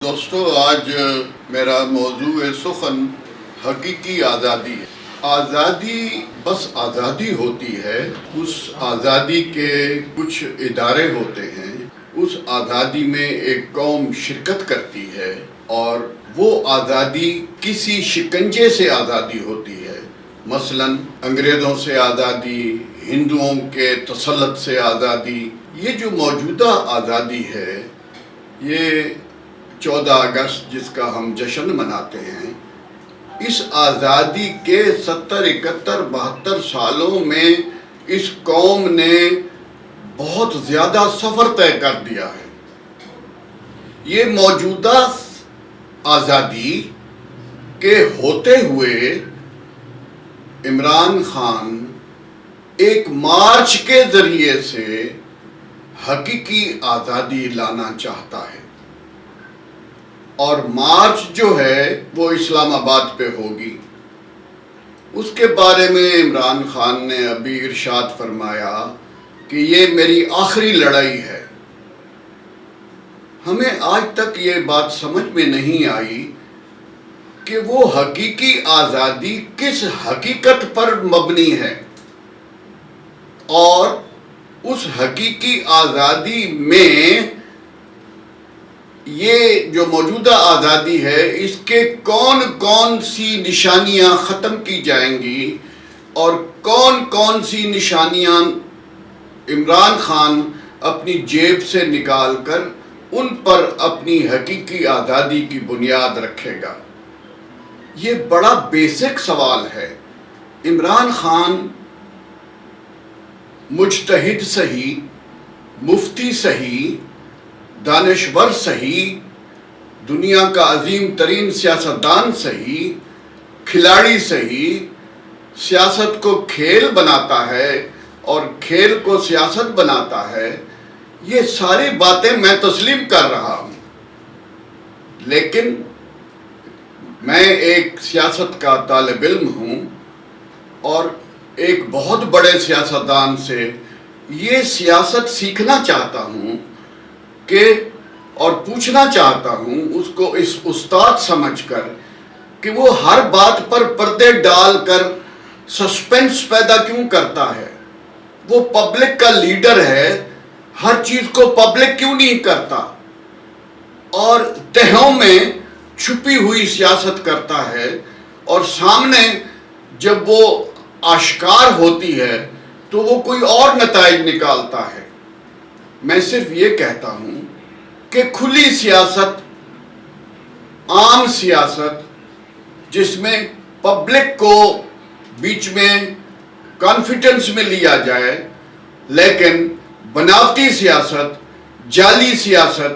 دوستو آج میرا موضوع سخن حقیقی آزادی ہے۔ آزادی بس آزادی ہوتی ہے، اس آزادی کے کچھ ادارے ہوتے ہیں، اس آزادی میں ایک قوم شرکت کرتی ہے اور وہ آزادی کسی شکنجے سے آزادی ہوتی ہے، مثلا انگریزوں سے آزادی، ہندوؤں کے تسلط سے آزادی۔ یہ جو موجودہ آزادی ہے، یہ 14 اگست جس کا ہم جشن مناتے ہیں، اس آزادی کے 70 71 72 سالوں میں اس قوم نے بہت زیادہ سفر طے کر دیا ہے۔ یہ موجودہ آزادی کے ہوتے ہوئے عمران خان ایک مارچ کے ذریعے سے حقیقی آزادی لانا چاہتا ہے، اور مارچ جو ہے وہ اسلام آباد پہ ہوگی۔ اس کے بارے میں عمران خان نے ابھی ارشاد فرمایا کہ یہ میری آخری لڑائی ہے۔ ہمیں آج تک یہ بات سمجھ میں نہیں آئی کہ وہ حقیقی آزادی کس حقیقت پر مبنی ہے، اور اس حقیقی آزادی میں یہ جو موجودہ آزادی ہے، اس کے کون کون سی نشانیاں ختم کی جائیں گی اور کون کون سی نشانیاں عمران خان اپنی جیب سے نکال کر ان پر اپنی حقیقی آزادی کی بنیاد رکھے گا۔ یہ بڑا بیسک سوال ہے۔ عمران خان مجتہد صحیح، مفتی صحیح، دانشور صحیح، دنیا کا عظیم ترین سیاستدان صحیح، کھلاڑی صحیح، سیاست کو کھیل بناتا ہے اور کھیل کو سیاست بناتا ہے، یہ ساری باتیں میں تسلیم کر رہا ہوں، لیکن میں ایک سیاست کا طالب علم ہوں اور ایک بہت بڑے سیاستدان سے یہ سیاست سیکھنا چاہتا ہوں اور پوچھنا چاہتا ہوں اس کو، اس استاد سمجھ کر کہ وہ ہر بات پر پردے ڈال کر سسپینس پیدا کیوں کرتا ہے۔ وہ پبلک کا لیڈر ہے، ہر چیز کو پبلک کیوں نہیں کرتا اور تہوں میں چھپی ہوئی سیاست کرتا ہے، اور سامنے جب وہ آشکار ہوتی ہے تو وہ کوئی اور نتائج نکالتا ہے۔ میں صرف یہ کہتا ہوں کہ کھلی سیاست، عام سیاست جس میں پبلک کو بیچ میں کانفیڈنس میں لیا جائے، لیکن بناوٹی سیاست، جعلی سیاست،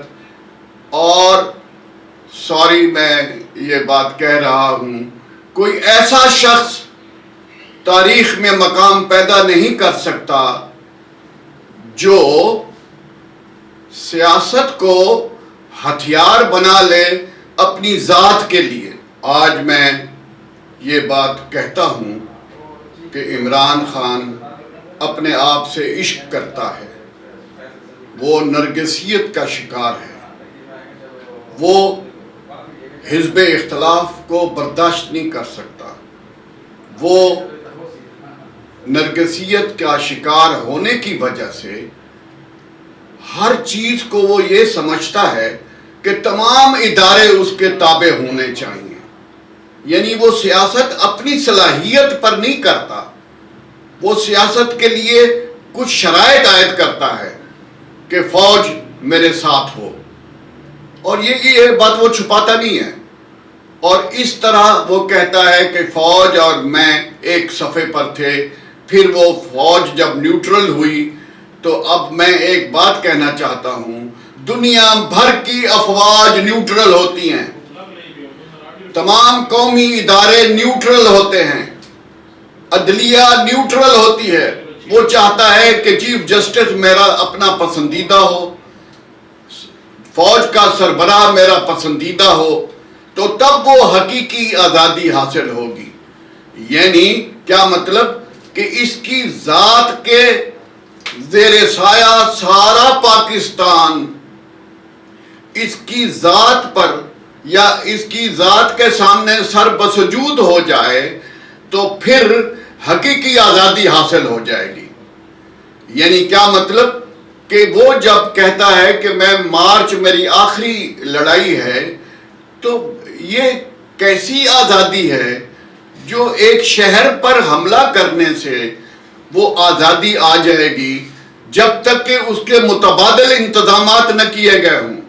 اور سوری میں یہ بات کہہ رہا ہوں، کوئی ایسا شخص تاریخ میں مقام پیدا نہیں کر سکتا جو سیاست کو ہتھیار بنا لے اپنی ذات کے لیے۔ آج میں یہ بات کہتا ہوں کہ عمران خان اپنے آپ سے عشق کرتا ہے، وہ نرگسیت کا شکار ہے، وہ حزب اختلاف کو برداشت نہیں کر سکتا، وہ نرگسیت کا شکار ہونے کی وجہ سے ہر چیز کو وہ یہ سمجھتا ہے کہ تمام ادارے اس کے تابع ہونے چاہیے، یعنی وہ سیاست اپنی صلاحیت پر نہیں کرتا، وہ سیاست کے لیے کچھ شرائط عائد کرتا ہے کہ فوج میرے ساتھ ہو، اور یہ بات وہ چھپاتا نہیں ہے، اور اس طرح وہ کہتا ہے کہ فوج اور میں ایک صفحے پر تھے، پھر وہ فوج جب نیوٹرل ہوئی تو اب میں ایک بات کہنا چاہتا ہوں، دنیا بھر کی افواج نیوٹرل ہوتی ہیں، تمام قومی ادارے نیوٹرل ہوتے ہیں، عدلیہ نیوٹرل ہوتی ہے۔ وہ چاہتا ہے کہ چیف جسٹس میرا اپنا پسندیدہ ہو، فوج کا سربراہ میرا پسندیدہ ہو، تو تب وہ حقیقی آزادی حاصل ہوگی۔ یعنی کیا مطلب کہ اس کی ذات کے زیر سایہ سارا پاکستان اس کی ذات پر یا اس کی ذات کے سامنے سر بسجود ہو جائے تو پھر حقیقی آزادی حاصل ہو جائے گی. یعنی کیا مطلب کہ وہ جب کہتا ہے کہ میں مارچ میری آخری لڑائی ہے، تو یہ کیسی آزادی ہے جو ایک شہر پر حملہ کرنے سے وہ آزادی آ جائے گی جب تک کہ اس کے متبادل انتظامات نہ کیے گئے ہوں.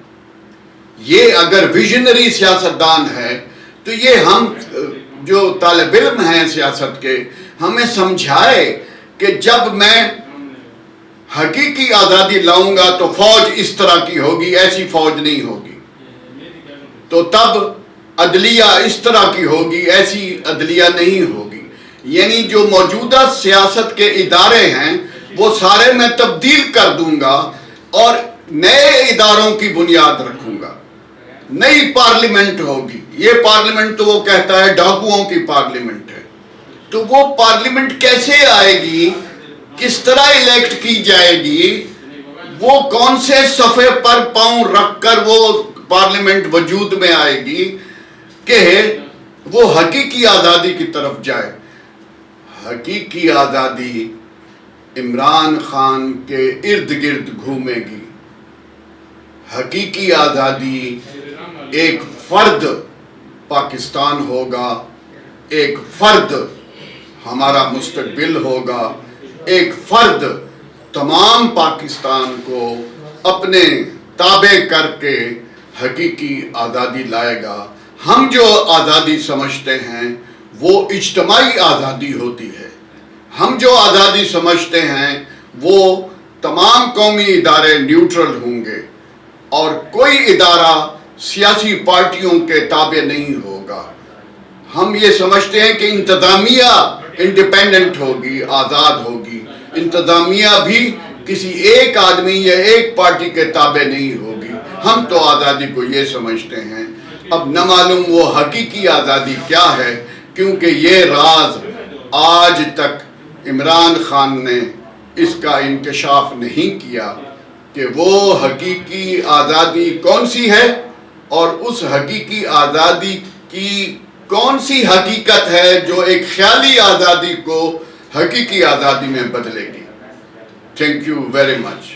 یہ اگر ویژنری سیاستدان ہے تو یہ ہم جو طالب علم ہیں سیاست کے، ہمیں سمجھائے کہ جب میں حقیقی آزادی لاؤں گا تو فوج اس طرح کی ہوگی، ایسی فوج نہیں ہوگی. تو تب عدلیہ اس طرح کی ہوگی، ایسی عدلیہ نہیں ہوگی. یعنی جو موجودہ سیاست کے ادارے ہیں وہ سارے میں تبدیل کر دوں گا اور نئے اداروں کی بنیاد رکھوں گا. نئی پارلیمنٹ ہوگی. یہ پارلیمنٹ تو وہ کہتا ہے ڈاکوؤں کی پارلیمنٹ ہے. تو وہ پارلیمنٹ کیسے آئے گی، کس طرح الیکٹ کی جائے گی، وہ کون سے صفحے پر پاؤں رکھ کر وہ پارلیمنٹ وجود میں آئے گی کہ وہ حقیقی آزادی کی طرف جائے. حقیقی آزادی عمران خان کے ارد گرد گھومے گی. حقیقی آزادی ایک فرد پاکستان ہوگا، ایک فرد ہمارا مستقبل ہوگا، ایک فرد تمام پاکستان کو اپنے تابع کر کے حقیقی آزادی لائے گا. ہم جو آزادی سمجھتے ہیں وہ اجتماعی آزادی ہوتی ہے. ہم جو آزادی سمجھتے ہیں وہ تمام قومی ادارے نیوٹرل ہوں گے اور کوئی ادارہ سیاسی پارٹیوں کے تابع نہیں ہوگا. ہم یہ سمجھتے ہیں کہ انتظامیہ انڈیپینڈنٹ ہوگی، آزاد ہوگی. انتظامیہ بھی کسی ایک آدمی یا ایک پارٹی کے تابع نہیں ہوگی. ہم تو آزادی کو یہ سمجھتے ہیں. اب نہ معلوم وہ حقیقی آزادی کیا ہے، کیونکہ یہ راز آج تک عمران خان نے اس کا انکشاف نہیں کیا کہ وہ حقیقی آزادی کون سی ہے اور اس حقیقی آزادی کی کون سی حقیقت ہے جو ایک خیالی آزادی کو حقیقی آزادی میں بدلے گی. Thank you very much.